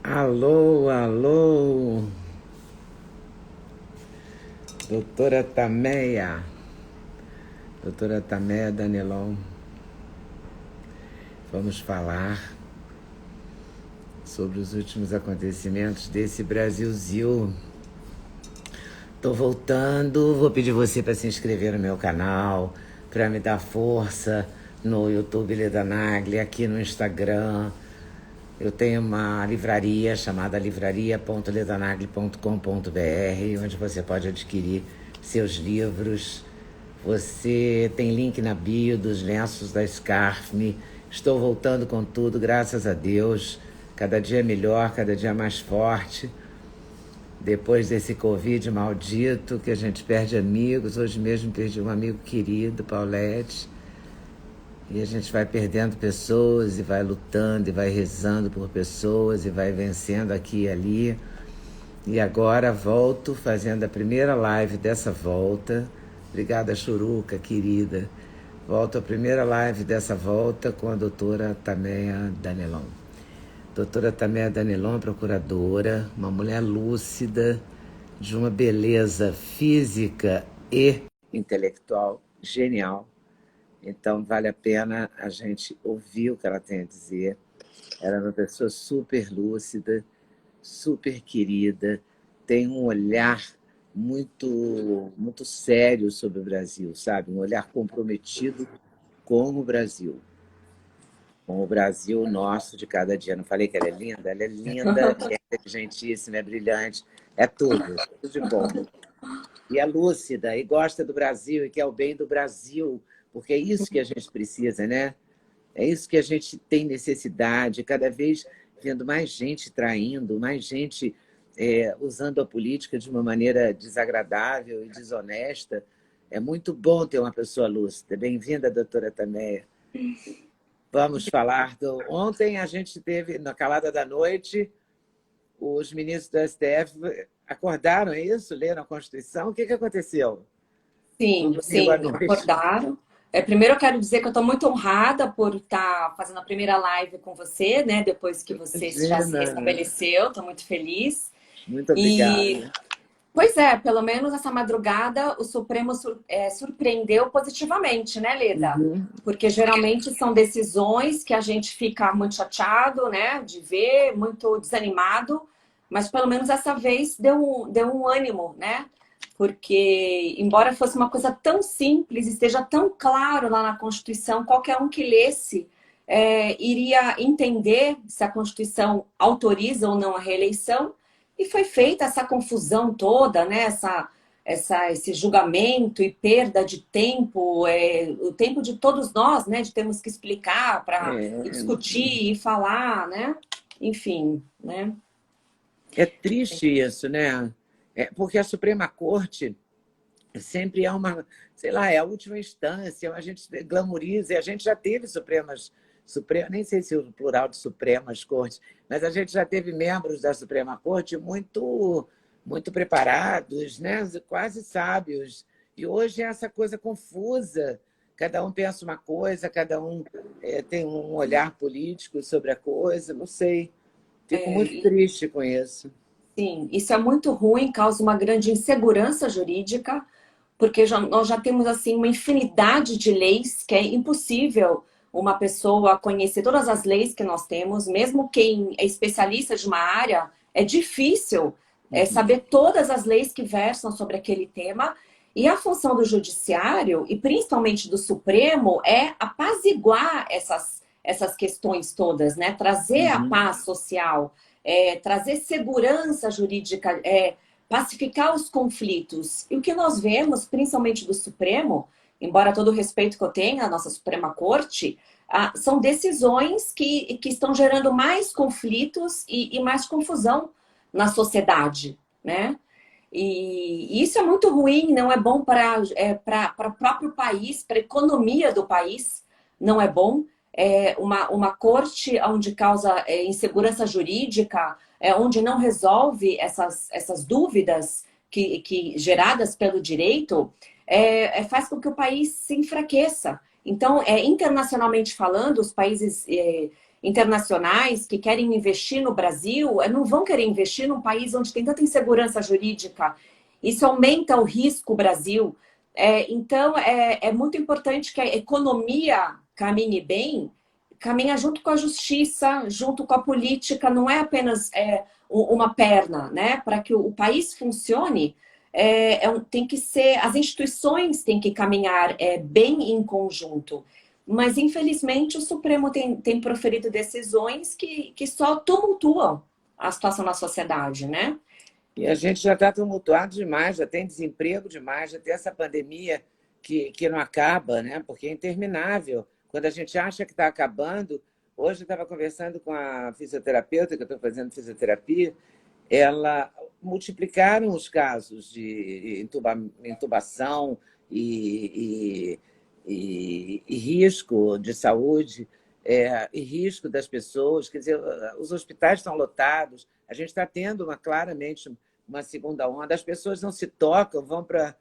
Alô, alô, doutora Tameia Danilon. Vamos falar sobre os últimos acontecimentos desse Brasilzil. Tô voltando, vou pedir você para se inscrever no meu canal, para me dar força no YouTube Leda Nagli, aqui no Instagram. Eu tenho uma livraria chamada livraria.ledanagli.com.br, onde você pode adquirir seus livros. Você tem link na bio dos lenços da Scarf-me. Estou voltando com tudo, graças a Deus. Cada dia melhor, cada dia mais forte. Depois desse Covid maldito, que a gente perde amigos. Hoje mesmo perdi um amigo querido, Paulette. E a gente vai perdendo pessoas e vai lutando e vai rezando por pessoas e vai vencendo aqui e ali. E agora volto fazendo a primeira live dessa volta. Obrigada, Churuca, querida. Volto a primeira live dessa volta com a doutora Tameia Danilon. Doutora Tameia Danilon, procuradora, uma mulher lúcida, de uma beleza física e intelectual genial. Então, vale a pena a gente ouvir o que ela tem a dizer. Ela é uma pessoa super lúcida, super querida, tem um olhar muito sério sobre o Brasil, sabe? Um olhar comprometido com o Brasil nosso de cada dia. Não falei que ela é linda? Ela é linda, é inteligentíssima, é brilhante, é tudo de bom. E é lúcida, e gosta do Brasil, e quer o bem do Brasil, porque é isso que a gente precisa, né? É isso que a gente tem necessidade, cada vez vendo mais gente traindo, mais gente usando a política de uma maneira desagradável e desonesta. É muito bom ter uma pessoa lúcida. Bem-vinda, doutora Tameia. Vamos falar do... Ontem a gente teve, na calada da noite, os ministros do STF acordaram, é isso? Leram a Constituição? O que aconteceu? Sim, sim, acordaram. Primeiro eu quero dizer que eu estou muito honrada por estar fazendo a primeira live com você, né? Depois que você já se Imagina. restabeleceu, estou muito feliz. Muito E, obrigada. pois é, pelo menos essa madrugada o Supremo surpreendeu positivamente, né, Leda? Uhum. Porque geralmente são decisões que a gente fica muito chateado, né, de ver, muito desanimado, mas pelo menos essa vez deu um ânimo, né? Porque, embora fosse uma coisa tão simples, esteja tão claro lá na Constituição, qualquer um que lesse iria entender se a Constituição autoriza ou não a reeleição. E foi feita essa confusão toda, né? Esse julgamento e perda de tempo, o tempo de todos nós, né? De termos que explicar para discutir e falar, né? Enfim, né? É triste isso, né? Porque a Suprema Corte sempre é uma, sei lá, é a última instância, a gente glamoriza, e a gente já teve nem sei se o plural de Supremas Cortes, mas a gente já teve membros da Suprema Corte muito preparados, né? Quase sábios. E hoje é essa coisa confusa, cada um pensa uma coisa, cada um tem um olhar político sobre a coisa, não sei. Fico muito triste com isso. Sim, isso é muito ruim, causa uma grande insegurança jurídica, porque nós já temos assim uma infinidade de leis que é impossível uma pessoa conhecer todas as leis que nós temos, mesmo quem é especialista de uma área, é difícil saber todas as leis que versam sobre aquele tema. E a função do judiciário, e principalmente do Supremo, é apaziguar essas questões todas, né? Trazer a paz social, trazer segurança jurídica, pacificar os conflitos. E o que nós vemos, principalmente do Supremo, embora todo o respeito que eu tenha à nossa Suprema Corte, são decisões que estão gerando mais conflitos e mais confusão na sociedade, né? E isso é muito ruim, não é bom para o próprio país, para a economia do país, não é bom. Uma corte onde causa insegurança jurídica, onde não resolve essas dúvidas geradas pelo direito, faz com que o país se enfraqueça. Então, internacionalmente falando, os países internacionais que querem investir no Brasil não vão querer investir num país onde tem tanta insegurança jurídica. Isso aumenta o risco Brasil. Então, é muito importante que a economia caminhe bem, caminha junto com a justiça, junto com a política, não é apenas uma perna, né? Para que o país funcione, tem que ser, as instituições têm que caminhar bem em conjunto. Mas, infelizmente, o Supremo tem proferido decisões que só tumultuam a situação na sociedade, né? E a gente já está tumultuado demais, já tem desemprego demais, já tem essa pandemia que não acaba, né? Porque é interminável. Quando a gente acha que está acabando... Hoje eu estava conversando com a fisioterapeuta, que eu estou fazendo fisioterapia, ela multiplicaram os casos de intubação e risco de saúde, e risco das pessoas. Quer dizer, os hospitais estão lotados, a gente está tendo claramente uma segunda onda, as pessoas não se tocam, vão para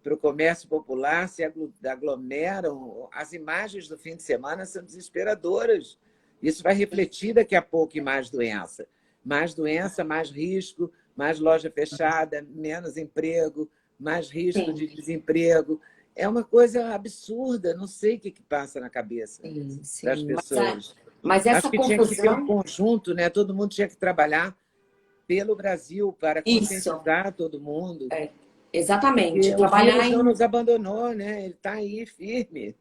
o comércio popular, se aglomeram. As imagens do fim de semana são desesperadoras. Isso vai refletir daqui a pouco em mais doença. Mais doença, mais risco, mais loja fechada, menos emprego, mais risco Sim. de desemprego. É uma coisa absurda, não sei o que passa na cabeça das pessoas. Mas essa Acho que tinha que ser um confusão... conjunto, né? Todo mundo tinha que trabalhar pelo Brasil para Isso. conscientizar todo mundo. Exatamente. Porque o Trabalhar vírus não nos abandonou, né? Ele está aí firme.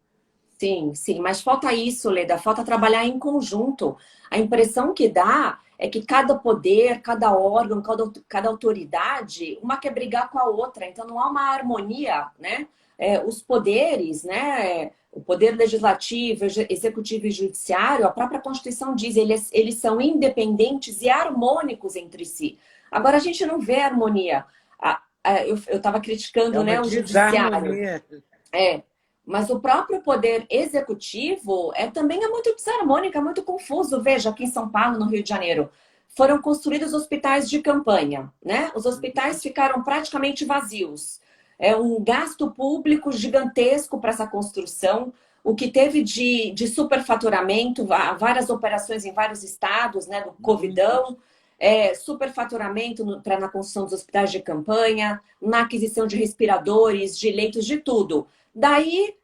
Sim, sim, mas falta isso, Leda, falta trabalhar em conjunto. A impressão que dá é que cada poder, cada órgão, cada autoridade, uma quer brigar com a outra, então não há uma harmonia, né? Os poderes, né? O poder legislativo, executivo e judiciário, a própria Constituição diz, eles são independentes e harmônicos entre si. Agora a gente não vê harmonia. Eu estava criticando, né, o judiciário. Desarmonia. Mas o próprio poder executivo também é muito desarmônico, é muito confuso. Veja, aqui em São Paulo, no Rio de Janeiro, foram construídos hospitais de campanha, né? Os hospitais ficaram praticamente vazios. É um gasto público gigantesco para essa construção. O que teve de superfaturamento, várias operações em vários estados, né? Do Covidão. Superfaturamento na construção dos hospitais de campanha, na aquisição de respiradores, de leitos, de tudo. Daí,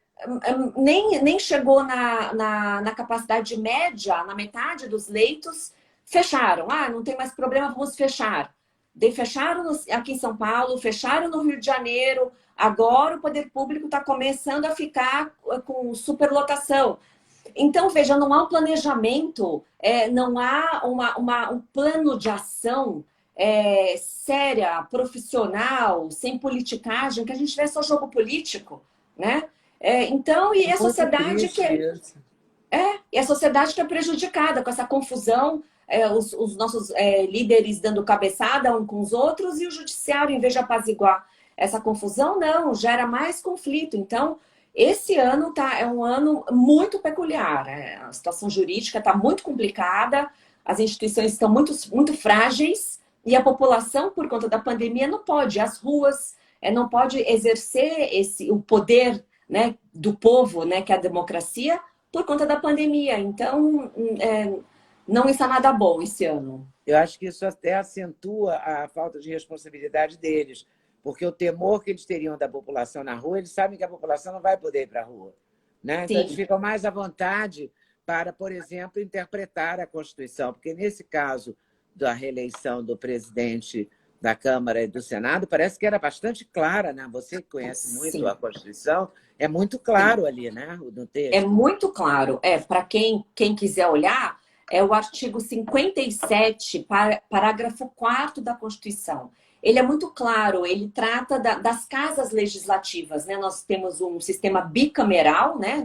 nem chegou na capacidade média, na metade dos leitos, fecharam. Não tem mais problema, vamos fechar. Daí fecharam aqui em São Paulo, fecharam no Rio de Janeiro. Agora o poder público está começando a ficar com superlotação. Então, veja, não há um planejamento, não há um plano de ação séria, profissional, sem politicagem, que a gente vê só jogo político, né? Então, e a sociedade e a sociedade que é prejudicada com essa confusão, os nossos líderes dando cabeçada um com os outros e o judiciário, em vez de apaziguar essa confusão, não, gera mais conflito. Então, esse ano é um ano muito peculiar. A situação jurídica está muito complicada, as instituições estão muito, muito frágeis e a população, por conta da pandemia, não pode ir às ruas, não pode exercer o poder, né, do povo, né, que é a democracia, por conta da pandemia. Então, não está nada bom esse ano. Eu acho que isso até acentua a falta de responsabilidade deles, porque o temor que eles teriam da população na rua, eles sabem que a população não vai poder ir para a rua, né? Então, eles ficam mais à vontade para, por exemplo, interpretar a Constituição, porque nesse caso da reeleição do presidente da Câmara e do Senado, parece que era bastante clara, né? Você que conhece muito a Constituição, é muito claro ali, né? No texto. É muito claro. Para quem quiser olhar, é o artigo 57, parágrafo 4º da Constituição. Ele é muito claro, ele trata das casas legislativas, né? Nós temos um sistema bicameral, né?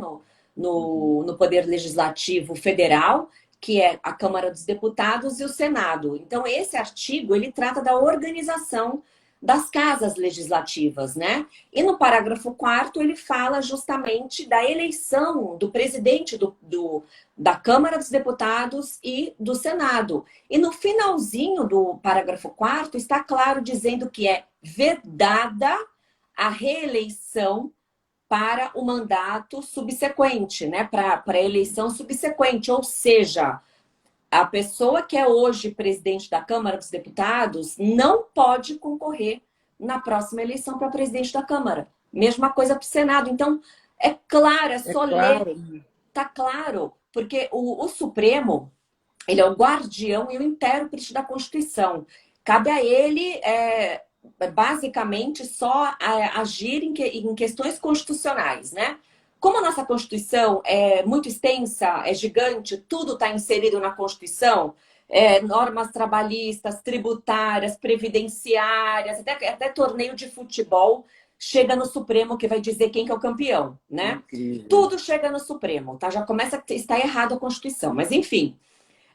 No Poder Legislativo Federal, que é a Câmara dos Deputados e o Senado. Então, esse artigo, ele trata da organização das casas legislativas, né? E no parágrafo 4º, ele fala justamente da eleição do presidente da Câmara dos Deputados e do Senado. E no finalzinho do parágrafo 4º, está claro dizendo que é vedada a reeleição para o mandato subsequente, né? Para a eleição subsequente. Ou seja, a pessoa que é hoje presidente da Câmara dos Deputados não pode concorrer na próxima eleição para presidente da Câmara. Mesma coisa para o Senado. Então, é claro, é só ler. Tá claro, porque o Supremo, ele é o guardião e o intérprete da Constituição. Cabe a ele, basicamente, só agir em questões constitucionais, né? Como a nossa Constituição é muito extensa, é gigante, tudo está inserido na Constituição, normas trabalhistas, tributárias, previdenciárias, até torneio de futebol chega no Supremo que vai dizer quem que é o campeão, né? Incrível. Tudo chega no Supremo, tá? Já começa a estar errado a Constituição, mas enfim.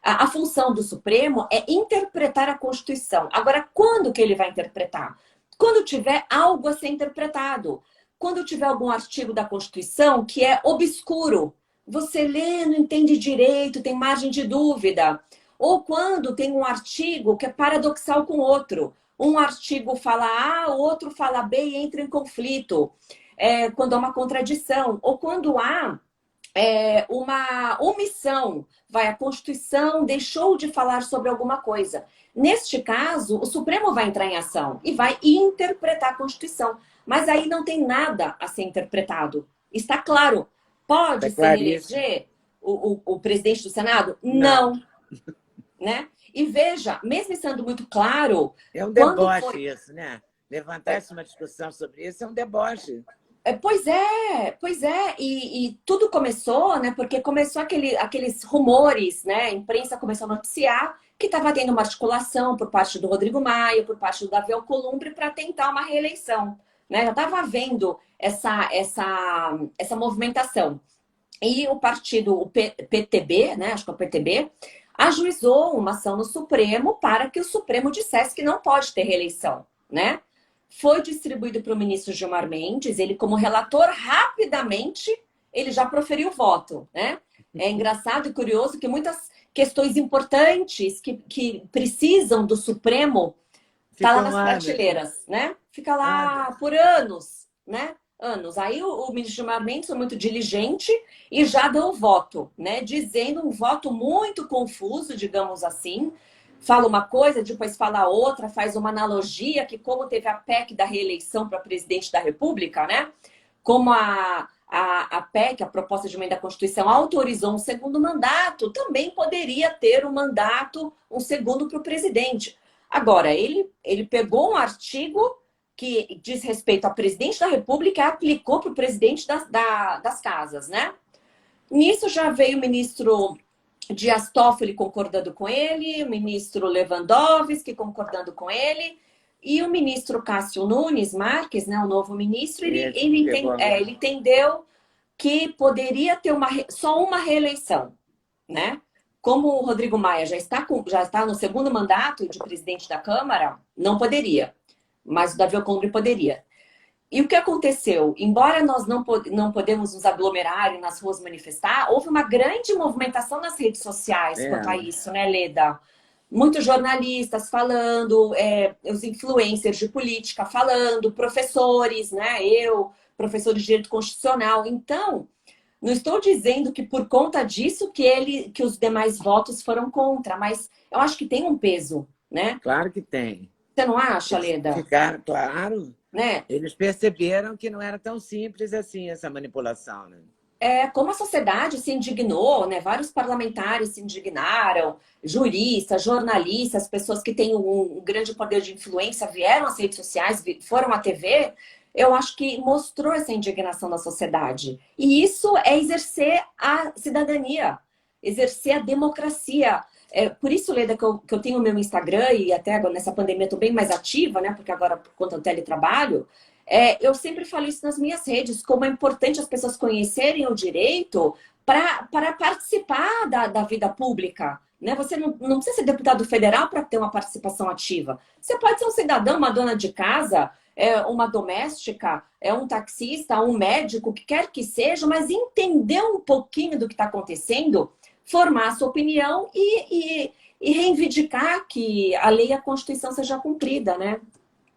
A função do Supremo é interpretar a Constituição. Agora, quando que ele vai interpretar? Quando tiver algo a ser interpretado. Quando tiver algum artigo da Constituição que é obscuro, você lê, não entende direito, tem margem de dúvida. Ou quando tem um artigo que é paradoxal com outro. Um artigo fala A, o outro fala B e entra em conflito. Quando há uma contradição. Ou quando há uma omissão. A Constituição deixou de falar sobre alguma coisa. Neste caso, o Supremo vai entrar em ação e vai interpretar a Constituição. Mas aí não tem nada a ser interpretado. Está claro. Pode se reeleger o presidente do Senado? Não. Né? E veja, mesmo sendo muito claro... É um deboche isso, né? Levantar-se uma discussão sobre isso é um deboche. Pois é. E tudo começou, né? Porque começou aqueles rumores, né? A imprensa começou a noticiar que estava tendo uma articulação por parte do Rodrigo Maia, por parte do Davi Alcolumbre, para tentar uma reeleição. Né? Já estava havendo essa movimentação. E o partido, o PTB, né? Acho que é o PTB, ajuizou uma ação no Supremo para que o Supremo dissesse que não pode ter reeleição, né? Foi distribuído para o ministro Gilmar Mendes, ele como relator, rapidamente, ele já proferiu o voto, né? É engraçado e curioso que muitas questões importantes que precisam do Supremo tá lá nas prateleiras, né? Fica lá por anos, né? Anos. Aí o ministro Gilmar Mendes foi muito diligente e já deu o voto, né? Dizendo um voto muito confuso, digamos assim. Fala uma coisa, depois fala outra, faz uma analogia que como teve a PEC da reeleição para presidente da República, né? Como a PEC, a proposta de emenda à Constituição, autorizou um segundo mandato, também poderia ter um mandato, um segundo para o presidente. Agora, ele pegou um artigo que diz respeito ao presidente da República e aplicou para o presidente das casas, né? Nisso já veio o ministro Dias Toffoli concordando com ele, o ministro Lewandowski concordando com ele, e o ministro Cássio Nunes Marques, né, o novo ministro, ele entendeu que poderia ter só uma reeleição, né? Como o Rodrigo Maia já está no segundo mandato de presidente da Câmara, não poderia. Mas o Davi Alcolumbre poderia. E o que aconteceu? Embora nós não podemos nos aglomerar e nas ruas manifestar, houve uma grande movimentação nas redes sociais quanto a isso, né, Leda? Muitos jornalistas falando, os influencers de política falando, professores, né? Professores de direito constitucional. Então, não estou dizendo que por conta disso que os demais votos foram contra, mas eu acho que tem um peso, né? Claro que tem. Você não acha, Leda? Ficaram, claro. Né? Eles perceberam que não era tão simples assim essa manipulação, né? Como a sociedade se indignou, né? Vários parlamentares se indignaram, juristas, jornalistas, pessoas que têm um grande poder de influência vieram às redes sociais, foram à TV. Eu acho que mostrou essa indignação da sociedade. E isso é exercer a cidadania, exercer a democracia. Por isso, Leda, que eu tenho o meu Instagram e até agora nessa pandemia estou bem mais ativa, né? Porque agora, por conta do teletrabalho, eu sempre falo isso nas minhas redes, como é importante as pessoas conhecerem o direito para participar da vida pública. Né? Você não precisa ser deputado federal para ter uma participação ativa. Você pode ser um cidadão, uma dona de casa, uma doméstica, um taxista, um médico, o que quer que seja, mas entender um pouquinho do que está acontecendo, formar a sua opinião e reivindicar que a lei e a Constituição seja cumprida, né?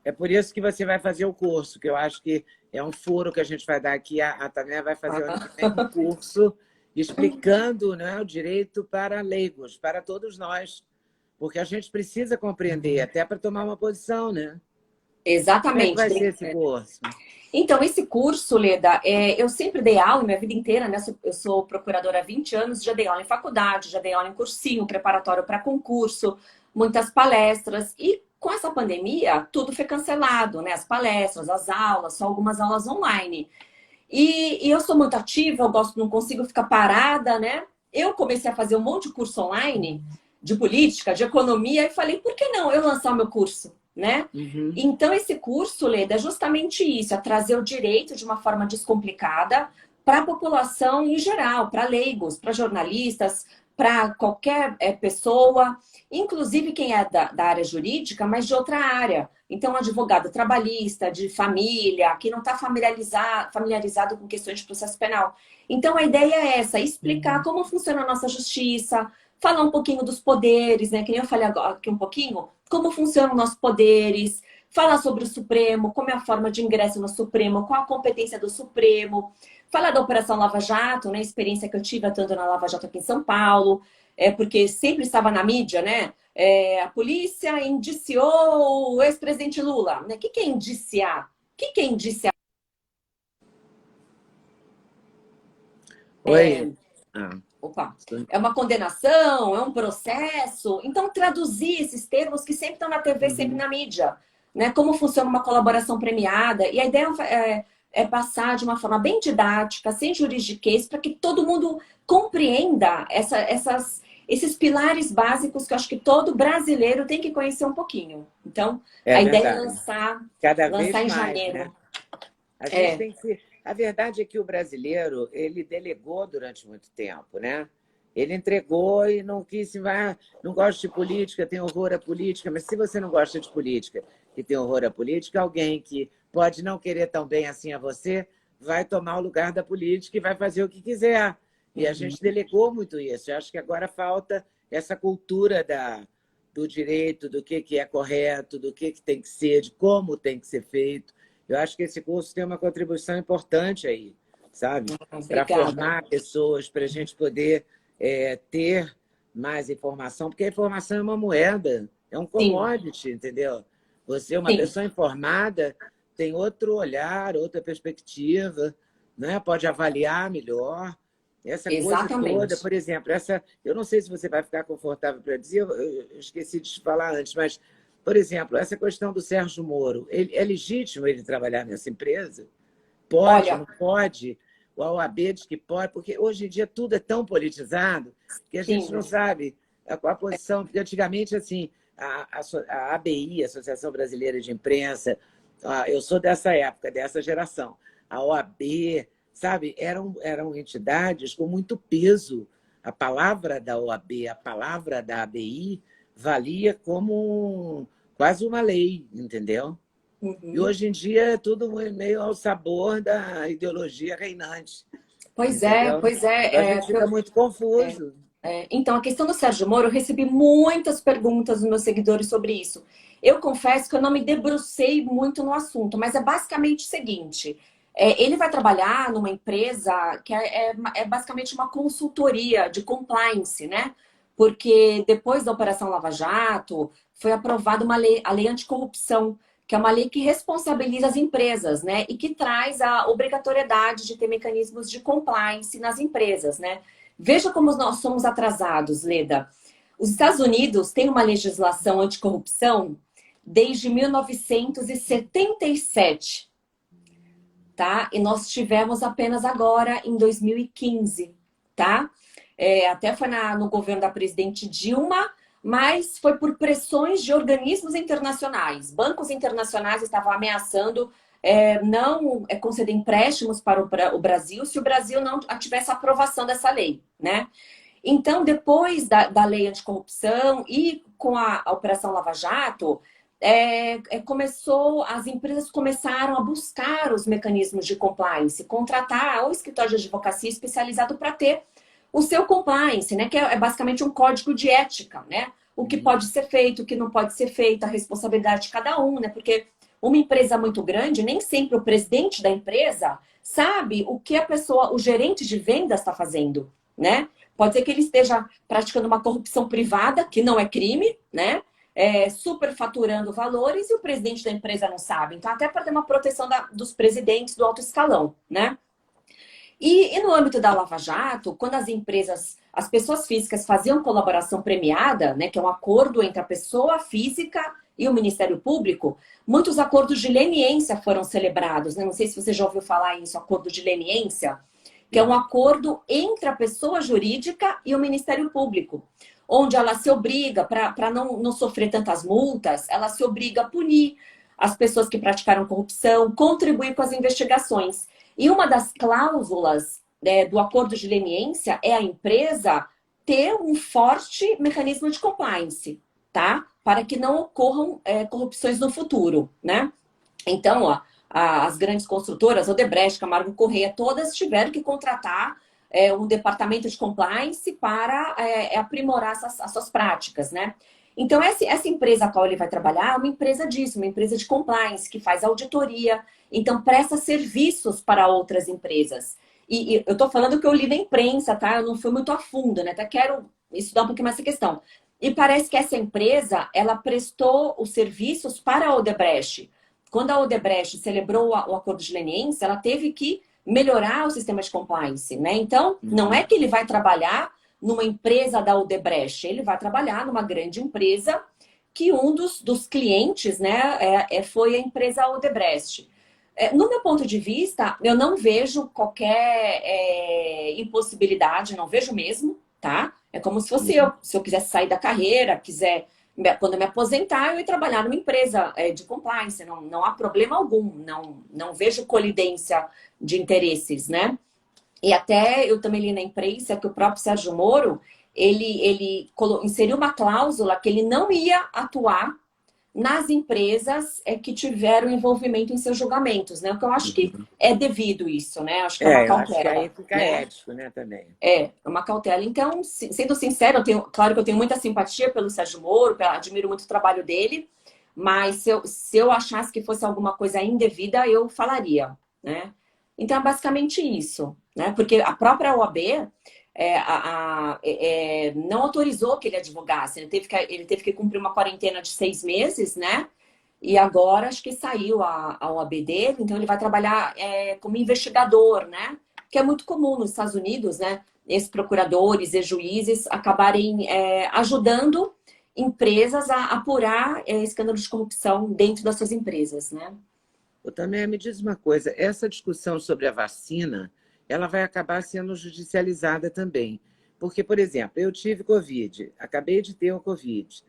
É por isso que você vai fazer o curso, que eu acho que é um furo que a gente vai dar aqui. A Tânia vai fazer ano que vem um curso explicando, né, o direito para leigos, para todos nós. Porque a gente precisa compreender, até para tomar uma posição, né? Como é que Exatamente. vai ser esse curso? Então, esse curso, Leda, eu sempre dei aula minha vida inteira, né? Eu sou procuradora há 20 anos, já dei aula em faculdade, já dei aula em cursinho, preparatório para concurso, muitas palestras. E com essa pandemia, tudo foi cancelado, né? As palestras, as aulas, só algumas aulas online. E eu sou muito ativa, eu gosto, não consigo ficar parada, né? Eu comecei a fazer um monte de curso online, de política, de economia, e falei, por que não eu lançar o meu curso, né? Uhum. Então, esse curso, Leda, é justamente isso, é trazer o direito de uma forma descomplicada para a população em geral, para leigos, para jornalistas, para qualquer pessoa, inclusive quem é da área jurídica, mas de outra área. Então, advogado trabalhista, de família, que não está familiarizado com questões de processo penal. Então, a ideia é essa, explicar como funciona a nossa justiça, falar um pouquinho dos poderes, né? Que nem eu falei agora aqui um pouquinho, como funcionam os nossos poderes, falar sobre o Supremo, como é a forma de ingresso no Supremo, qual a competência do Supremo, falar da Operação Lava Jato, né? A experiência que eu tive atuando na Lava Jato aqui em São Paulo, porque sempre estava na mídia, né? A polícia indiciou o ex-presidente Lula. Né? O que é indiciar? O que é indiciar? Oi. Ah. Opa, é uma condenação, é um processo. Então, traduzir esses termos que sempre estão na TV, sempre na mídia. Né? Como funciona uma colaboração premiada. E a ideia é passar de uma forma bem didática, sem juridiquês, para que todo mundo compreenda esses pilares básicos que eu acho que todo brasileiro tem que conhecer um pouquinho. Então, a ideia é lançar em janeiro. Né? A gente tem que... A verdade é que o brasileiro, ele delegou durante muito tempo, né? Ele entregou e não quis, não gosta de política, tem horror à política, mas se você não gosta de política e tem horror à política, alguém que pode não querer tão bem assim a você vai tomar o lugar da política e vai fazer o que quiser. E a gente delegou muito isso. Eu acho que agora falta essa cultura do direito, do que é correto, do que tem que ser, de como tem que ser feito. Eu acho que esse curso tem uma contribuição importante aí, sabe? Para formar pessoas, para a gente poder ter mais informação, porque a informação é uma moeda, é um commodity, sim, entendeu? Você, uma pessoa informada, tem outro olhar, outra perspectiva, né? Pode avaliar melhor. Essa coisa toda, por exemplo, eu não sei se você vai ficar confortável para dizer, eu esqueci de te falar antes, mas... Por exemplo, essa questão do Sérgio Moro, é legítimo ele trabalhar nessa empresa? Pode, não pode? O OAB diz que pode, porque hoje em dia tudo é tão politizado que a gente não sabe qual a posição. Porque antigamente, assim, a ABI, Associação Brasileira de Imprensa, eu sou dessa época, dessa geração, a OAB, sabe, eram entidades com muito peso. A palavra da OAB, a palavra da ABI valia como quase uma lei, entendeu? E hoje em dia é tudo meio ao sabor da ideologia reinante. Pois entendeu? Então, a gente fica muito confuso. Então, a questão do Sérgio Moro, eu recebi muitas perguntas dos meus seguidores sobre isso. Eu confesso que eu não me debrucei muito no assunto, mas é basicamente o seguinte: ele vai trabalhar numa empresa que é basicamente uma consultoria de compliance, né? Porque depois da Operação Lava Jato, foi aprovada a lei anticorrupção, que é uma lei que responsabiliza as empresas, né? E que traz a obrigatoriedade de ter mecanismos de compliance nas empresas, né? Veja como nós somos atrasados, Leda. Os Estados Unidos têm uma legislação anticorrupção desde 1977, tá? E nós tivemos apenas agora em 2015, tá? Até foi no governo da presidente Dilma, mas foi por pressões de organismos internacionais. Bancos internacionais estavam ameaçando não conceder empréstimos para o Brasil se o Brasil não tivesse a aprovação dessa lei, né? Então, depois da lei anticorrupção e com a Operação Lava Jato, as empresas começaram a buscar os mecanismos de compliance, contratar o escritório de advocacia especializado para ter o seu compliance, né? Que é basicamente um código de ética, né? O que pode ser feito, o que não pode ser feito, a responsabilidade de cada um, né? Porque uma empresa muito grande, nem sempre o presidente da empresa sabe o que a pessoa, o gerente de vendas está fazendo, né? Pode ser que ele esteja praticando uma corrupção privada, que não é crime, né? Superfaturando valores e o presidente da empresa não sabe. Então, até para ter uma proteção dos presidentes do alto escalão, né? E no âmbito da Lava Jato, quando as empresas, as pessoas físicas faziam colaboração premiada, né, que é um acordo entre a pessoa física e o Ministério Público, muitos acordos de leniência foram celebrados, né? Não sei se você já ouviu falar isso, acordo de leniência, que é um acordo entre a pessoa jurídica e o Ministério Público, onde ela se obriga, para não sofrer tantas multas, ela se obriga a punir as pessoas que praticaram corrupção, contribuir com as investigações. E uma das cláusulas, né, do acordo de leniência é a empresa ter um forte mecanismo de compliance, tá? Para que não ocorram corrupções no futuro, né? Então, ó, as grandes construtoras, Odebrecht, Camargo Corrêa, todas tiveram que contratar um departamento de compliance para aprimorar as suas práticas, né? Então, essa empresa a qual ele vai trabalhar é uma empresa disso, uma empresa de compliance, que faz auditoria, então presta serviços para outras empresas. E eu estou falando que eu li na imprensa, tá? Eu não fui muito a fundo, né? Até quero estudar um pouquinho mais essa questão. E parece que essa empresa, ela prestou os serviços para a Odebrecht. Quando a Odebrecht celebrou o acordo de leniência, ela teve que melhorar o sistema de compliance, né? Então, não é que ele vai trabalhar numa empresa da Odebrecht, ele vai trabalhar numa grande empresa que um dos clientes, né, foi a empresa Odebrecht. No meu ponto de vista, eu não vejo qualquer impossibilidade, não vejo mesmo, tá? É como se fosse eu, se eu quisesse sair da carreira, quando eu me aposentar, eu ir trabalhar numa empresa de compliance, não há problema algum, não vejo colidência de interesses, né? E até eu também li na imprensa que o próprio Sérgio Moro, ele inseriu uma cláusula que ele não ia atuar nas empresas que tiveram envolvimento em seus julgamentos, né? O que eu acho que é devido isso, né? Acho que é uma Eu acho que cautela. aí fica ético, né, também. É uma cautela. Então, sendo sincero, claro que eu tenho muita simpatia pelo Sérgio Moro, admiro muito o trabalho dele, mas se eu achasse que fosse alguma coisa indevida, eu falaria, né? Então, é basicamente isso, né? Porque a própria OAB não autorizou que ele advogasse. Ele teve que cumprir uma quarentena de 6 meses, né? E agora acho que saiu a OAB dele, então ele vai trabalhar como investigador, né? Que é muito comum nos Estados Unidos, né? Esses procuradores e juízes acabarem ajudando empresas a apurar escândalos de corrupção dentro das suas empresas, né? Também me diz uma coisa, essa discussão sobre a vacina, ela vai acabar sendo judicializada também. Porque, por exemplo, eu tive Covid, acabei de ter o Covid.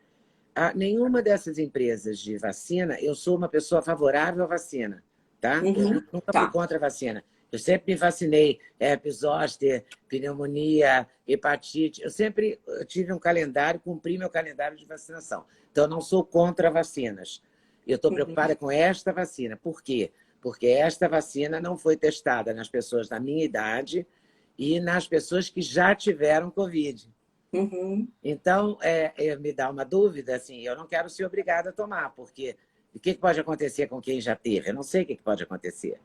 Nenhuma dessas empresas de vacina, eu sou uma pessoa favorável à vacina, tá? Eu nunca fui contra a vacina. Eu sempre me vacinei, herpes zoster, pneumonia, hepatite. Eu sempre tive um calendário, cumpri meu calendário de vacinação. Então, eu não sou contra vacinas. Eu estou preocupada com esta vacina. Por quê? Porque esta vacina não foi testada nas pessoas da minha idade e nas pessoas que já tiveram Covid. Então, me dá uma dúvida, assim, eu não quero ser obrigada a tomar, porque o que pode acontecer com quem já teve? Eu não sei o que pode acontecer,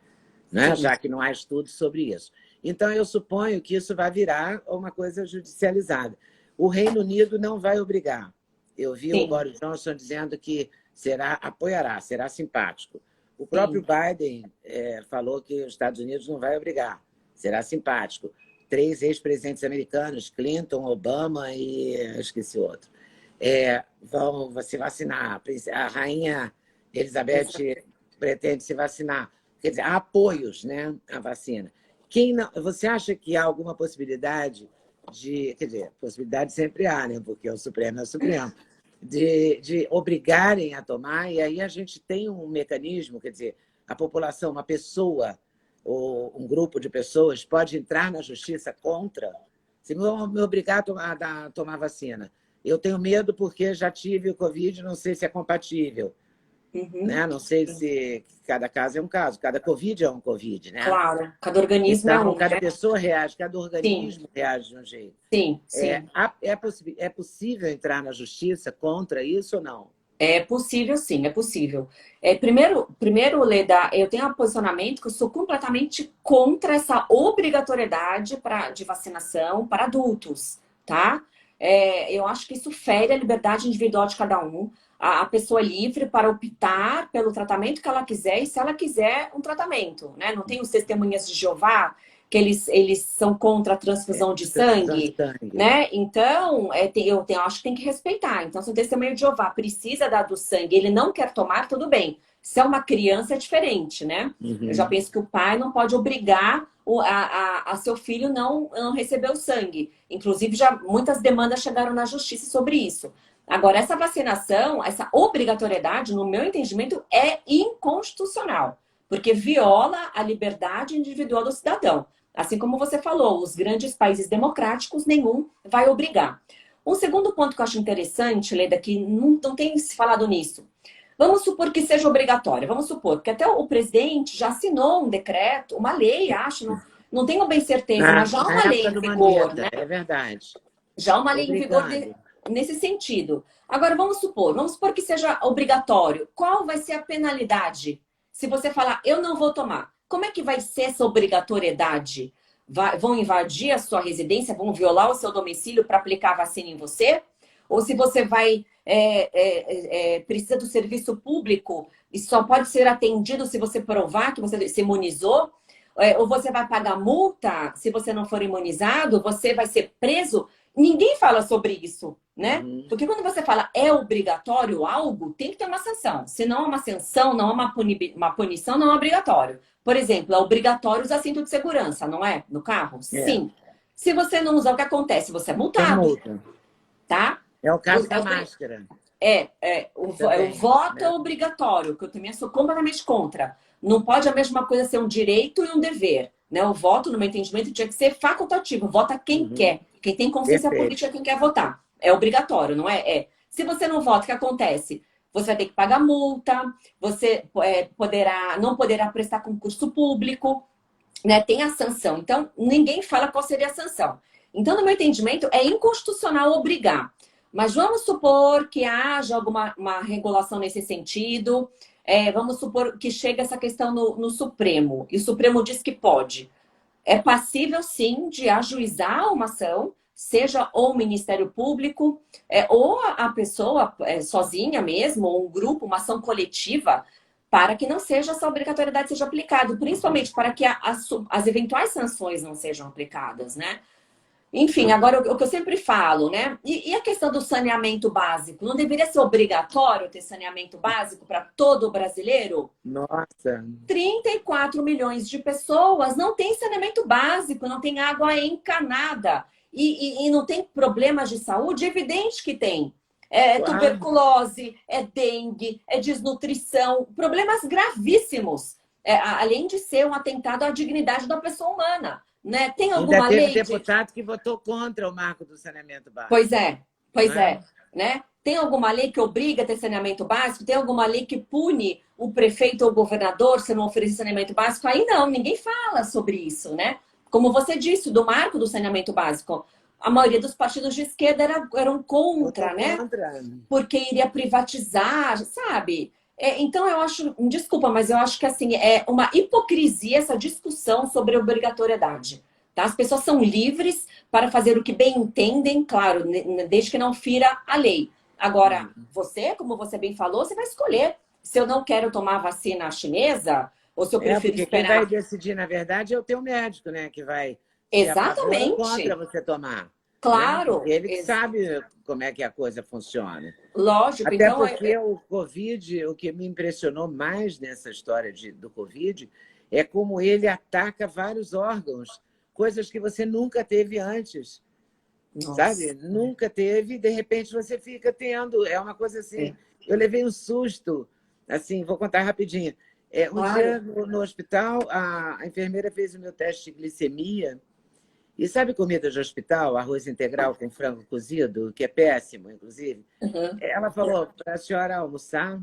né? Já que não há estudos sobre isso. Então, eu suponho que isso vai virar uma coisa judicializada. O Reino Unido não vai obrigar. Eu vi o Boris Johnson dizendo que apoiará, será simpático. O próprio Biden falou que os Estados Unidos não vai obrigar, será simpático. 3 ex-presidentes americanos, Clinton, Obama e esqueci outro, vão se vacinar. A rainha Elizabeth pretende se vacinar. Quer dizer, há apoios, né, à vacina. Você acha que há alguma possibilidade quer dizer, possibilidade sempre há, né, porque o Supremo é o Supremo, de obrigarem a tomar, e aí a gente tem um mecanismo, quer dizer, a população, uma pessoa ou um grupo de pessoas pode entrar na justiça contra, se me obrigar a tomar vacina. Eu tenho medo porque já tive o Covid, não sei se é compatível. Né? Não sei se cada caso é um caso, cada Covid é um Covid, né? Claro, cada organismo então, é cada né? pessoa reage, cada organismo reage de um jeito. Sim. É possível entrar na justiça contra isso ou não? É possível, sim, é possível. Primeiro, Leda, eu tenho um posicionamento que eu sou completamente contra essa obrigatoriedade de vacinação para adultos, tá? Eu acho que isso fere a liberdade individual de cada um. A pessoa é livre para optar pelo tratamento que ela quiser e se ela quiser um tratamento, né? Não tem os testemunhas de Jeová que eles são contra a transfusão de Transfusão de sangue, sangue. né? Então, eu acho que tem que respeitar. Então, se o testemunho de Jeová precisa dar do sangue, ele não quer tomar, tudo bem. Se é uma criança, é diferente, né? Eu já Uhum. penso que o pai não pode obrigar a seu filho não receber o sangue. Inclusive, já muitas demandas chegaram na justiça sobre isso. Agora, essa vacinação, essa obrigatoriedade, no meu entendimento, é inconstitucional, porque viola a liberdade individual do cidadão. Assim como você falou, os grandes países democráticos, nenhum vai obrigar. Um segundo ponto que eu acho interessante, Leda, que não tem se falado nisso. Vamos supor que seja obrigatório, vamos supor, porque até o presidente já assinou um decreto, uma lei, acho, não tenho bem certeza, mas já há Na uma lei época em do vigor, Mandetta, né? é verdade. Já há uma lei em vigor Obrigando. nesse sentido. Agora, vamos supor que seja obrigatório. Qual vai ser a penalidade? Se você falar, eu não vou tomar, como é que vai ser essa obrigatoriedade? Vão invadir a sua residência, vão violar o seu domicílio para aplicar a vacina em você? Ou se você precisa do serviço público e só pode ser atendido se você provar que você se imunizou? Ou você vai pagar multa se você não for imunizado? Você vai ser preso? Ninguém fala sobre isso, né? Uhum. Porque quando você fala é obrigatório algo, tem que ter uma sanção. Se não é uma sanção, não é uma punição, não é obrigatório. Por exemplo, é obrigatório usar cinto de segurança, não é? No carro? É, Sim. Se você não usar, o que acontece? Você é tem multado, multa. tá? É o caso da máscara O também, voto é né? obrigatório, que eu também sou completamente contra. Não pode a mesma coisa ser um direito e um dever. Né? O voto, no meu entendimento, tinha que ser facultativo. Vota quem Uhum. quer. Quem tem consciência Perfeito. política é quem quer votar. É obrigatório, não é? Se você não vota, o que acontece? Você vai ter que pagar multa, você não poderá prestar concurso público, né? Tem a sanção. Então, ninguém fala qual seria a sanção. Então, no meu entendimento, é inconstitucional obrigar. Mas vamos supor que haja alguma uma regulação nesse sentido. Vamos supor que chega essa questão no Supremo. E o Supremo diz que pode. É passível, sim, de ajuizar uma ação, seja ou o Ministério Público, ou a pessoa sozinha mesmo, ou um grupo, uma ação coletiva, para que não seja essa obrigatoriedade seja aplicada, principalmente para que as eventuais sanções não sejam aplicadas, né? Enfim, agora o que eu sempre falo, né? E a questão do saneamento básico? Não deveria ser obrigatório ter saneamento básico para todo brasileiro? Nossa, 34 milhões de pessoas não têm saneamento básico, não tem água encanada e não tem problemas de saúde? É evidente que tem. É claro. tuberculose, é dengue, é desnutrição, problemas gravíssimos, além de ser um atentado à dignidade da pessoa humana. Né? Tem Ainda alguma teve lei de deputado que votou contra o marco do saneamento Pois básico, é, não pois é? é, né? Tem alguma lei que obriga a ter saneamento básico? Tem alguma lei que pune o prefeito ou o governador se não oferecer saneamento básico? Aí não, ninguém fala sobre isso, né? Como você disse, do marco do saneamento básico, a maioria dos partidos de esquerda eram Votou contra, né? contra. Porque iria privatizar, sabe? Então eu acho, desculpa, mas eu acho que assim é uma hipocrisia essa discussão sobre obrigatoriedade. Tá? As pessoas são livres para fazer o que bem entendem, claro, desde que não fira a lei. Agora, Uhum. você, como você bem falou, você vai escolher se eu não quero tomar a vacina chinesa ou se eu prefiro Porque quem vai esperar. decidir, na verdade, é o teu médico, né? Que vai ser a favor ou contra Exatamente. você tomar, né? Porque Claro, ele que sabe como é que a coisa funciona. lógico. Até Então, porque o Covid, o que me impressionou mais nessa história do Covid é como ele ataca vários órgãos, coisas que você nunca teve antes, nossa. sabe? Nunca teve, e de repente você fica tendo. É uma coisa assim. É, Eu levei um susto, assim, vou contar rapidinho. Um dia claro. no hospital, a enfermeira fez o meu teste de glicemia. E sabe comida de hospital, arroz integral com frango cozido, que é péssimo, inclusive? Uhum. Ela falou, para a senhora almoçar,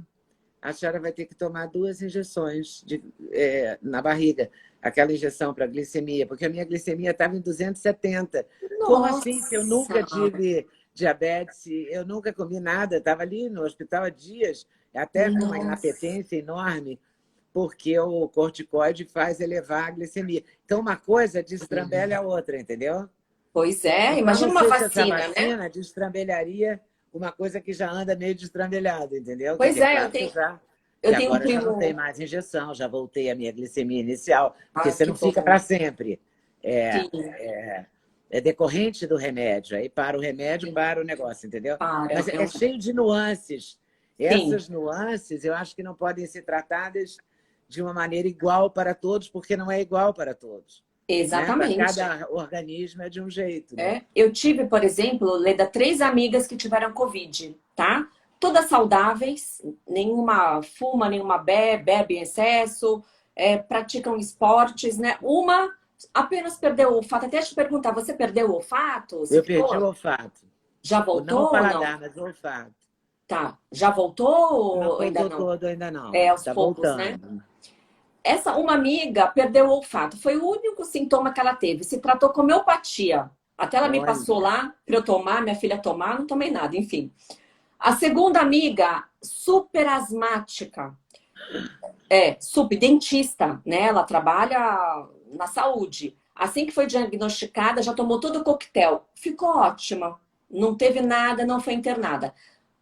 a senhora vai ter que tomar 2 injeções na barriga. Aquela injeção para glicemia, porque a minha glicemia estava em 270. Como assim? Se eu nunca Nossa. tive diabetes, eu nunca comi nada, estava ali no hospital há dias, até com uma Nossa. inapetência enorme, porque o corticoide faz elevar a glicemia. Então, uma coisa destrambelha a outra, entendeu? Pois é, Então, imagina não uma sei se essa vacina, né? vacina destrambelharia uma coisa que já anda meio destrambelhada, entendeu? Quer Pois dizer, é, claro que que eu tenho um agora já não tem primo. mais injeção, já voltei à minha glicemia inicial, porque Ah, você que não fica para bom. sempre. É, Sim, é decorrente do remédio. Aí para o remédio, para o negócio, entendeu? para. Mas é cheio de nuances. Sim, Essas nuances eu acho que não podem ser tratadas de uma maneira igual para todos, porque não é igual para todos. Né? Para exatamente. cada organismo é de um jeito. Né? É. Eu tive, por exemplo, Leda, 3 amigas que tiveram Covid, tá? Todas saudáveis, nenhuma fuma, nenhuma bebe em excesso, praticam esportes, né? Uma apenas perdeu o olfato. Até te perguntar, você perdeu o olfato? Você Eu perdi o ficou? olfato. Já Não o voltou ou não? paladar, mas o olfato. Tá. Já voltou Não ou ainda voltou não? todo ainda não. É, aos Está poucos, né? voltando. Essa uma amiga perdeu o olfato. Foi o único sintoma que ela teve. Se tratou com homeopatia. Até ela me passou Olha. lá para eu tomar, minha filha tomar, não tomei nada, enfim. A segunda amiga, super asmática. Super dentista, né? Ela trabalha na saúde. Assim que foi diagnosticada, já tomou todo o coquetel. Ficou ótima. Não teve nada, não foi internada.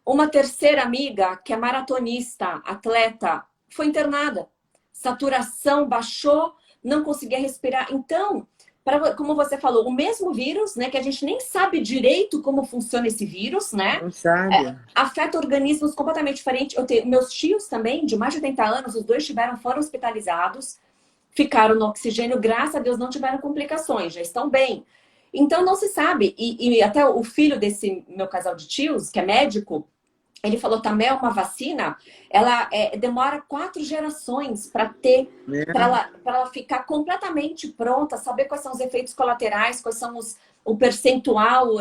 Uma terceira amiga, que é maratonista, atleta, foi internada. Saturação baixou, não conseguia respirar. Então, como você falou, o mesmo vírus, né, que a gente nem sabe direito como funciona esse vírus, né? Não sabe? Afeta organismos completamente diferentes. Eu tenho meus tios também, de mais de 80 anos, os dois foram hospitalizados, ficaram no oxigênio, graças a Deus não tiveram complicações, já estão bem. Então não se sabe. E até o filho desse meu casal de tios, que é médico, ele falou também uma vacina, ela demora 4 gerações para ter, Né? para ela ficar completamente pronta, saber quais são os efeitos colaterais, quais são o percentual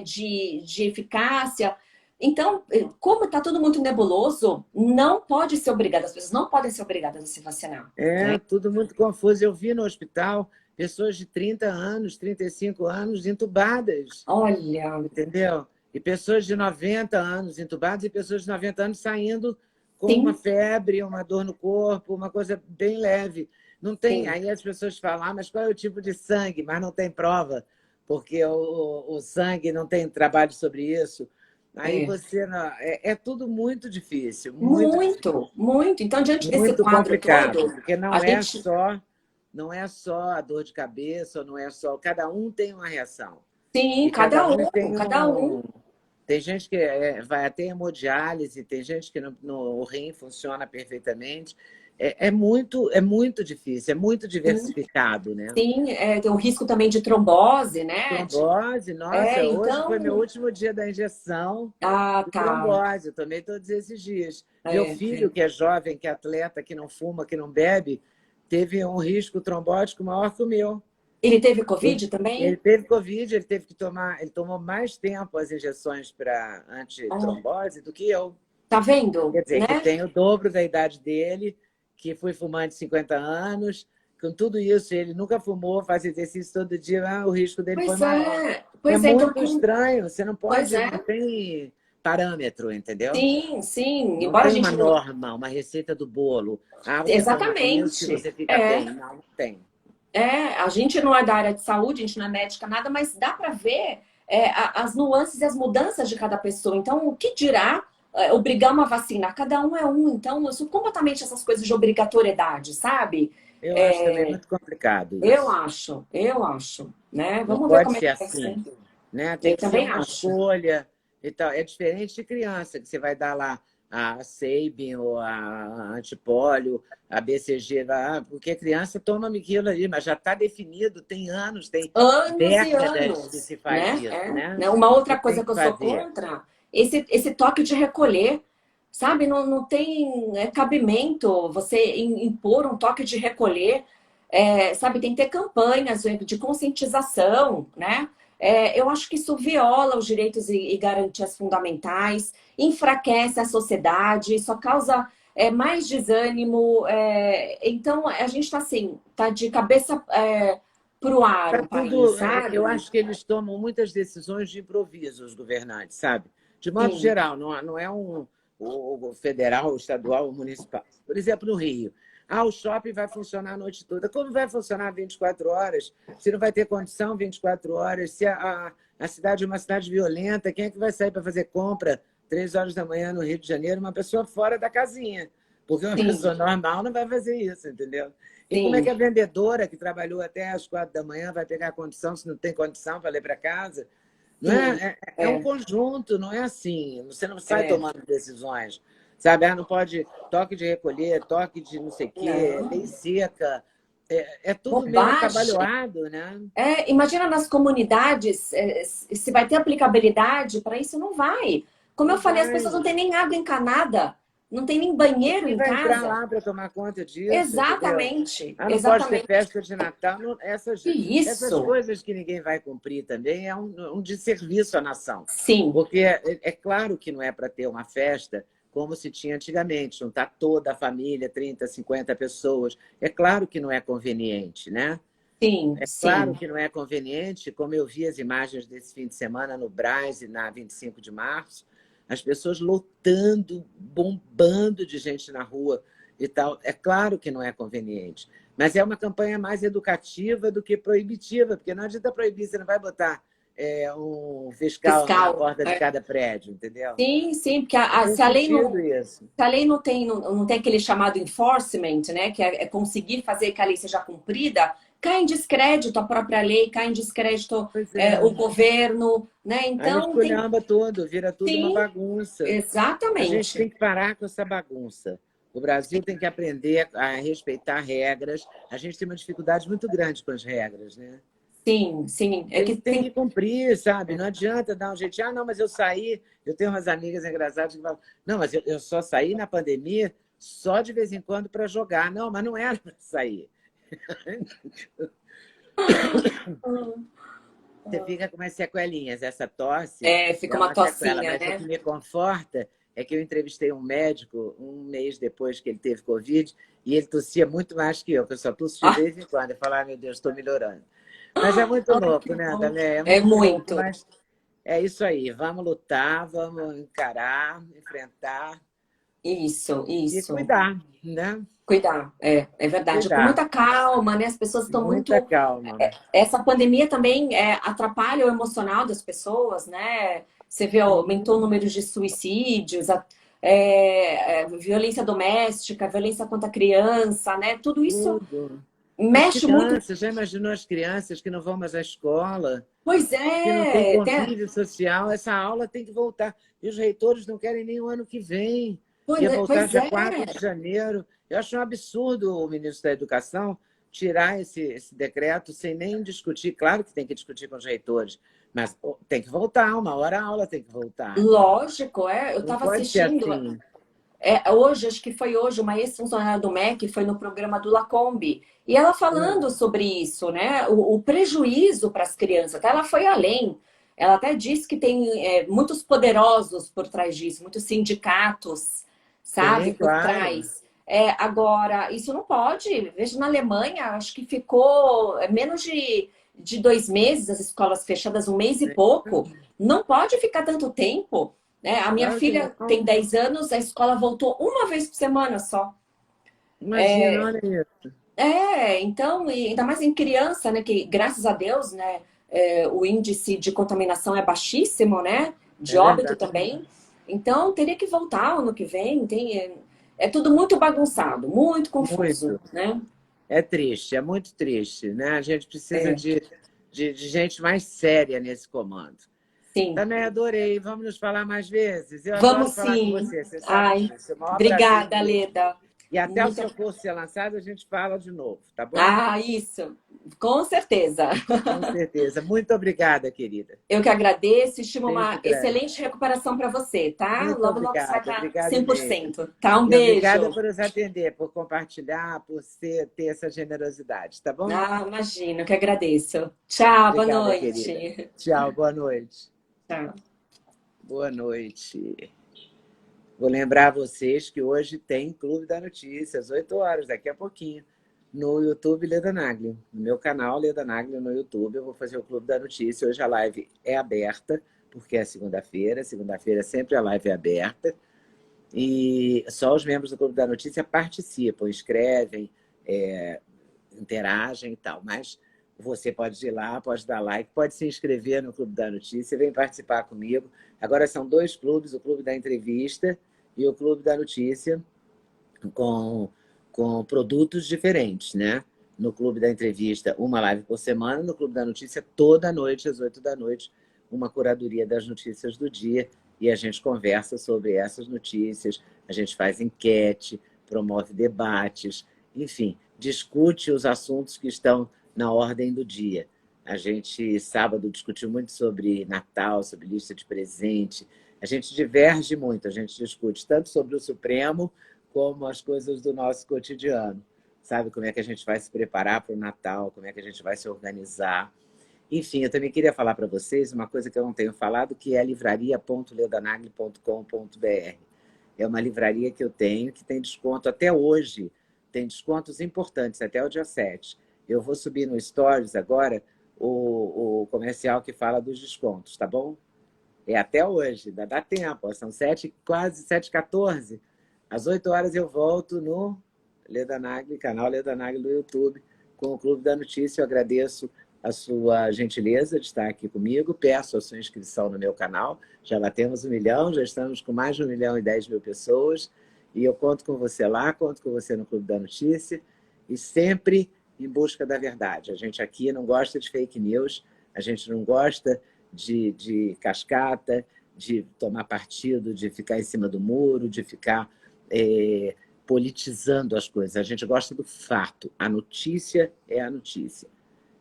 de eficácia. Então, como está tudo muito nebuloso, não pode ser obrigada, as pessoas não podem ser obrigadas a se vacinar, né? É, tudo muito confuso. Eu vi no hospital pessoas de 30 anos, 35 anos entubadas, Olha, entendeu? E pessoas de 90 anos entubadas e pessoas de 90 anos saindo com uma sim, febre, uma dor no corpo, uma coisa bem leve. Não tem. sim. Aí as pessoas falam, mas qual é o tipo de sangue? Mas não tem prova, porque o sangue não tem trabalho sobre isso. Aí É. você. É tudo muito difícil, Muito, muito. Então, diante desse muito quadro complicado, todo, porque a gente. não é só a dor de cabeça, não é só. Cada um tem uma reação. Sim, E cada cada um um, tem cada um. um. Tem gente que vai até hemodiálise, tem gente que no rim funciona perfeitamente. É muito difícil, é muito Sim, diversificado, né? sim, tem o risco também de trombose, né? Trombose, nossa, hoje foi meu Então. último dia da injeção Ah, de tá. trombose, eu tomei todos esses dias. Meu É, filho, é. que é jovem, que é atleta, que não fuma, que não bebe, teve um risco trombótico maior que o meu. Ele teve Ele, Covid ele também? teve Covid, ele teve que tomar, ele tomou mais tempo as injeções para Ah, antitrombose do que eu. tá vendo, Quer dizer, que né? tem o dobro da idade dele, que foi fumante de 50 anos. Com tudo isso, ele nunca fumou, faz exercício todo dia, o risco dele foi maior. É Pois é, então, muito estranho, você não pois pode, não é. tem parâmetro, entendeu? Sim, sim. Não Embora a tem uma gente não. norma, uma receita do bolo. Ah, você toma isso e Exatamente. você fica bem. Não, não tem. A gente não é da área de saúde, a gente não é médica, nada, mas dá para ver as nuances e as mudanças de cada pessoa. Então, o que dirá obrigar uma vacina? Cada um é um. Então, eu sou completamente essas coisas de obrigatoriedade, sabe? Eu acho também É, muito complicado eu isso. acho, eu acho, né? Não Vamos ver pode como é ser que vai ser. assim, né? Tem Eu que ser também uma acho. escolha e tal. É diferente de criança, que você vai dar lá a Sabin ou a antipólio, a BCG, porque a criança toma aquilo ali, mas já está definido, tem anos, tem Anos e décadas que anos, se faz né? isso, né? Né? Uma outra Que tem coisa que que eu sou fazer. contra, esse toque de recolher, sabe? Não, não tem cabimento você impor um toque de recolher, sabe? Tem que ter campanhas de conscientização, né? Eu acho que isso viola os direitos e garantias fundamentais, enfraquece a sociedade, só causa mais desânimo. Então, a gente está assim, tá de cabeça para o ar Tá o país, tudo, eu sabe? acho que eles tomam muitas decisões de improviso, os governantes, sabe? De modo Sim, geral, não é o federal, o estadual, o municipal. Por exemplo, no Rio. O shopping vai funcionar a noite toda. Como vai funcionar 24 horas? Se não vai ter condição 24 horas? Se a cidade é uma cidade violenta, quem é que vai sair para fazer compra 3 horas da manhã no Rio de Janeiro? Uma pessoa fora da casinha. Porque uma sim, pessoa normal não vai fazer isso, entendeu? E como é que sim. a vendedora que trabalhou até às 4 da manhã vai pegar condição se não tem condição para ir para casa? Não Sim, é um é, conjunto, não é assim. Você não sai é. tomando decisões. Sabe? Não pode toque de recolher, toque de não sei o quê, lei Não, seca. É tudo meio bobagem. atabalhoado, né? Imagina nas comunidades, se vai ter aplicabilidade para isso, não vai. Como eu Não falei, as pessoas não vai. têm nem água encanada, não tem nem E banheiro quem em vai entrar casa. lá para tomar conta disso, entendeu? Exatamente, Não pode ter exatamente. festa de Natal. Que Essas isso? coisas que ninguém vai cumprir também é um desserviço à nação. Sim, Porque é claro que não é para ter uma festa como se tinha antigamente, juntar toda a família, 30, 50 pessoas. É claro que não é conveniente, né? sim, É claro sim. que não é conveniente, como eu vi as imagens desse fim de semana no Brás e na 25 de março, as pessoas lotando, bombando de gente na rua e tal. É claro que não é conveniente, mas é uma campanha mais educativa do que proibitiva, porque não adianta proibir, você não vai botar um fiscal na Fiscal. porta de cada prédio, entendeu? Sim, sim, porque Não tem se a lei sentido não, isso. se a lei não tem aquele chamado enforcement, né, que é conseguir fazer que a lei seja cumprida, cai em descrédito a própria lei, cai em descrédito Pois é. o governo, né? Aí Então tem, esculhamba tudo, vira tudo uma sim, bagunça. A gente exatamente. tem que parar com essa bagunça. O Brasil tem que aprender a respeitar regras. A gente tem uma dificuldade muito grande com as regras, né? Sim, sim. É que Tem tem. que cumprir, sabe? Não adianta dar um jeitinho. Não, mas eu saí. Eu tenho umas amigas engraçadas que falam: não, mas eu só saí na pandemia só de vez em quando para jogar. Não, mas não era para sair. Você fica com umas sequelinhas. Essa tosse Fica é uma uma sequela. tocinha, Mas o né? que me conforta é que eu entrevistei um médico um mês depois que ele teve Covid e ele tossia muito mais que eu só tosso de Ah, vez em quando. Eu falo: meu Deus, estou melhorando. Mas é muito ai, louco, que né, bom. Dalé? É É muito louco, muito. mas é isso aí. Vamos lutar, vamos encarar, enfrentar Isso, e isso. cuidar, né? Cuidar, é E verdade. Com cuidar. muita calma, né? As pessoas estão Muita muito. calma. Essa pandemia também atrapalha o emocional das pessoas, né? Você vê, aumentou o Sim, número de suicídios, violência doméstica, violência contra a criança, né? Tudo isso tudo. As mexe muito. crianças, já imaginou as crianças que não vão mais à escola, Pois que não tem é, convívio social? Essa aula tem que voltar. E os reitores não querem nem o ano que vem. Ia voltar pois dia é, 4 de janeiro. Eu acho um absurdo o ministro da Educação tirar esse decreto sem nem discutir. Claro que tem que discutir com os reitores, mas tem que voltar, uma hora a aula tem que voltar. lógico, Eu Não estava pode ser assistindo. assim. Hoje, acho que foi hoje, uma ex-funcionária do MEC foi no programa do Lacombe, e ela falando sobre isso, né? O prejuízo para as crianças, até ela foi além. Ela até disse que tem muitos poderosos por trás disso, muitos sindicatos, sabe, Tem, por claro. trás. Agora, isso não pode. Veja, na Alemanha, acho que ficou menos de 2 meses as escolas fechadas, 1 mês e pouco. Não pode ficar tanto tempo. Né? A minha Claro que filha tem não. 10 anos, a escola voltou uma vez por semana só. Imagina, olha isso. Então, e ainda mais em criança, né? Que graças a Deus, né? O índice de contaminação é baixíssimo, né? De É óbito verdade. também. Então, teria que voltar ano que vem. É tudo muito bagunçado, muito confuso, Muito. né? É triste, é muito triste, né? A gente precisa É, de gente mais séria nesse comando. sim. Também adorei. Vamos nos falar mais vezes. Eu adoro Vamos falar com sim. você sabe Ai, disso. É o maior prazer obrigada, mesmo. Leda. E até o Muito. seu curso ser lançado, a gente fala de novo, tá bom? Isso, com certeza. Com certeza. Muito obrigada, querida. Eu que agradeço, estimo Beijo uma grande. excelente recuperação para você, tá? Muito Logo, logo você vai obrigada. estar Obrigado mesmo. 100%, tá? Um E obrigada beijo. por nos atender, por compartilhar, por ter essa generosidade, tá bom? Imagina, eu que agradeço. Tchau, boa Obrigada, querida. noite. Tchau, boa noite. Tchau. Boa noite. Vou lembrar vocês que hoje tem Clube da Notícia, às 8 horas, daqui a pouquinho. no YouTube Leda Nagli, no meu canal Leda Nagli no YouTube. Eu vou fazer o Clube da Notícia. Hoje a live é aberta, porque é segunda-feira. Segunda-feira sempre a live é aberta. E só os membros do Clube da Notícia participam, escrevem, interagem e tal. Mas você pode ir lá, pode dar like, pode se inscrever no Clube da Notícia, vem participar comigo. Agora são dois clubes, o Clube da Entrevista e o Clube da Notícia, com produtos diferentes, né? No Clube da Entrevista, uma live por semana, no Clube da Notícia, toda noite, às 8 da noite, uma curadoria das notícias do dia, e a gente conversa sobre essas notícias, a gente faz enquete, promove debates, enfim, discute os assuntos que estão na ordem do dia. A gente, sábado, discutiu muito sobre Natal, sobre lista de presente. A gente diverge muito, a gente discute tanto sobre o Supremo como as coisas do nosso cotidiano. Sabe, como é que a gente vai se preparar para o Natal, como é que a gente vai se organizar. Enfim, eu também queria falar para vocês uma coisa que eu não tenho falado, que é a livraria.ledanagli.com.br. É uma livraria que eu tenho, que tem desconto até hoje. Tem descontos importantes, até o dia 7. Eu vou subir no Stories agora o comercial que fala dos descontos, tá bom? É até hoje, ainda dá tempo. São 7, quase 7h14. Às 8 horas eu volto no Leda Nagli, canal Leda Nagli do YouTube, com o Clube da Notícia. Eu agradeço a sua gentileza de estar aqui comigo. Peço a sua inscrição no meu canal. Já batemos 1 milhão, já estamos com mais de 1.010.000 pessoas. E eu conto com você lá, conto com você no Clube da Notícia. E sempre em busca da verdade. A gente aqui não gosta de fake news, a gente não gosta de cascata, de tomar partido, de ficar em cima do muro, de ficar politizando as coisas. A gente gosta do fato. A notícia é a notícia,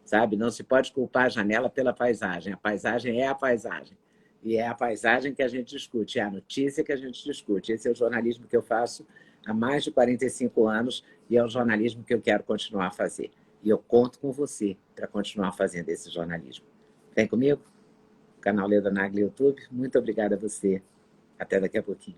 sabe? Não se pode culpar a janela pela paisagem. A paisagem é a paisagem. E é a paisagem que a gente discute, é a notícia que a gente discute. Esse é o jornalismo que eu faço há mais de 45 anos e é o jornalismo que eu quero continuar a fazer. E eu conto com você para continuar fazendo esse jornalismo. Vem comigo? Canal Leda Nagli YouTube. Muito obrigada a você. Até daqui a pouquinho.